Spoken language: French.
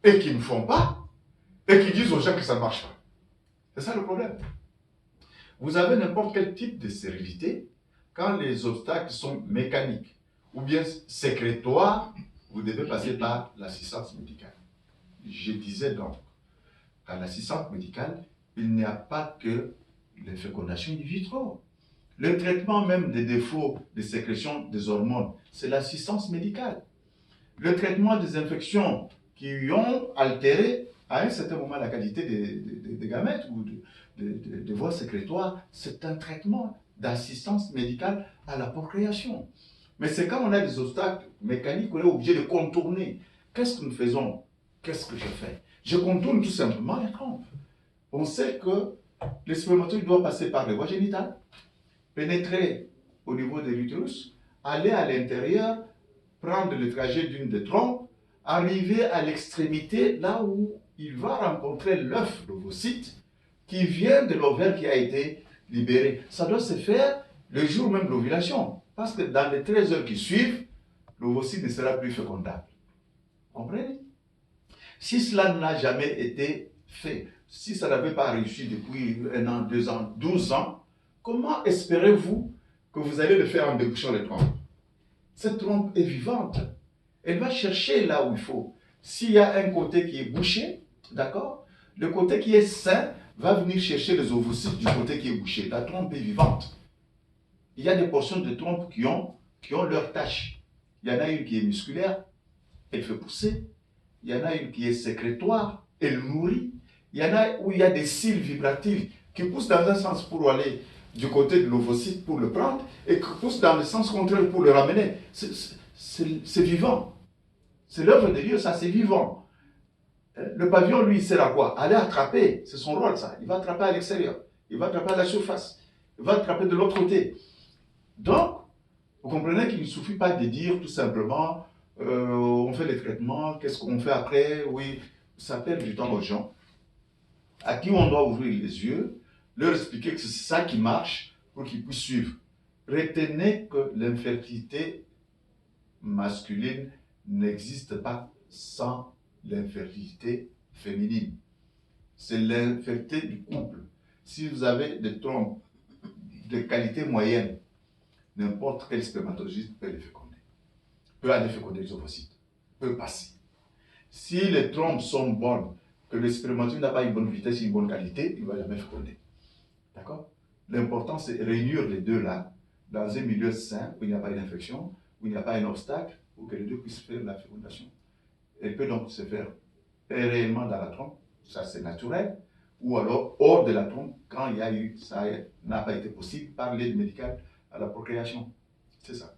et qui ne font pas, et qui disent aux gens que ça ne marche pas. C'est ça le problème. Vous avez n'importe quel type de stérilité, quand les obstacles sont mécaniques ou bien sécrétoires, vous devez passer par l'assistance médicale. Je disais donc, qu'à l'assistance médicale, il n'y a pas que les fécondations in vitro. Le traitement même des défauts de sécrétion des hormones, c'est l'assistance médicale. Le traitement des infections qui ont altéré à un certain moment la qualité des gamètes ou des voies sécrétoires, c'est un traitement d'assistance médicale à la procréation. Mais c'est quand on a des obstacles mécaniques qu'on est obligé de contourner. Qu'est-ce que nous faisons? Qu'est-ce que je fais? Je contourne tout simplement les trompes. On sait que le spermatozoïde doit passer par les voies génitales, pénétrer au niveau de l'utérus, aller à l'intérieur, prendre le trajet d'une des trompes, arriver à l'extrémité, là où il va rencontrer l'œuf, l'ovocyte, qui vient de l'ovaire qui a été libéré. Ça doit se faire le jour même de l'ovulation, parce que dans les 13 heures qui suivent, l'ovocyte ne sera plus fécondable. Vous comprenez? Si cela n'a jamais été fait, si ça n'avait pas réussi depuis 1 an, 2 ans, 12 ans, comment espérez-vous que vous allez le faire en débouchant les trompes? Cette trompe est vivante. Elle va chercher là où il faut. S'il y a un côté qui est bouché, d'accord, le côté qui est sain va venir chercher les ovocytes du côté qui est bouché. La trompe est vivante. Il y a des portions de trompe qui ont leur tâche. Il y en a une qui est musculaire, elle fait pousser. Il y en a une qui est sécrétoire, elle nourrit. Il y en a où il y a des cils vibratiles qui poussent dans un sens pour aller du côté de l'ovocyte pour le prendre et qui poussent dans le sens contraire pour le ramener. C'est vivant. C'est l'œuvre de Dieu, ça, c'est vivant. Le pavillon, lui, il sert à quoi? Aller attraper, c'est son rôle, ça. Il va attraper à l'extérieur, il va attraper à la surface, il va attraper de l'autre côté. Donc, vous comprenez qu'il ne suffit pas de dire tout simplement on fait les traitements, qu'est-ce qu'on fait après? Oui, ça perd du temps aux gens à qui on doit ouvrir les yeux, leur expliquer que c'est ça qui marche pour qu'ils puissent suivre. Retenez que l'infertilité masculine n'existe pas sans l'infertilité féminine. C'est l'infertilité du couple. Si vous avez des trompes de qualité moyenne, n'importe quel spermatozoïde peut les féconder. Peut aller féconder les ovocytes. Peut passer. Si les trompes sont bonnes, que le spermatozoïde n'a pas une bonne vitesse, une bonne qualité, il ne va jamais féconder. D'accord? L'important, c'est de réunir les deux là, dans un milieu sain, où il n'y a pas d'infection, où il n'y a pas un obstacle, pour que les deux puissent faire la fécondation. Elle peut donc se faire réellement dans la trompe, ça c'est naturel, ou alors hors de la trompe, quand il y a eu, ça n'a pas été possible par l'aide médicale à la procréation. C'est ça.